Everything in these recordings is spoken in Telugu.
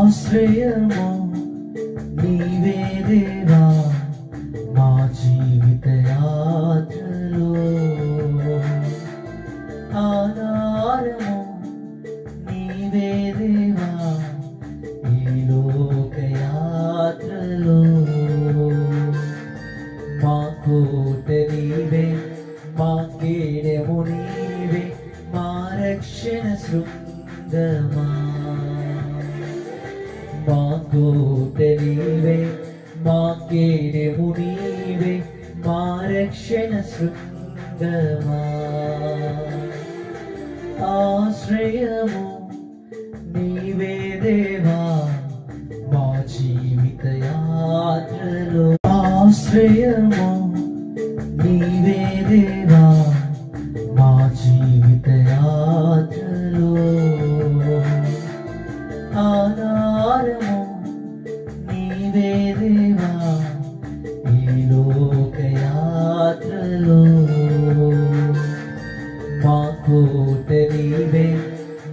ఆశ్రయము నీవే దేవా మా జీవిత యాత్రలో ఆధారము నీవే దేవా ఈ లోక యాత్రలో మా కోట నీవే మా కేడము నీవే మా రక్షణ శృంగమా మా కోట నీవే మా కేడము నీవే మా రక్షణ శృంగమా ఆశ్రయము నీవే దేవా మా జీవిత యాత్రలో ఆశ్రయము నీవే దేవా మా జీవిత యాత్రలో ఆధారము నీవే దేవా ఈ లోక యాత్రలో మా కోట నీవే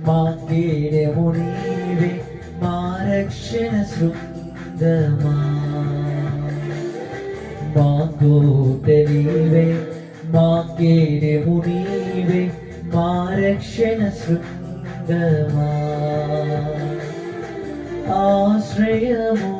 మా కేడము నీవే మా రక్షణ శృంగమా మా కోట నీవే మా కేడము నీవే మా రక్షణ శృంగమా ఆశ్రయము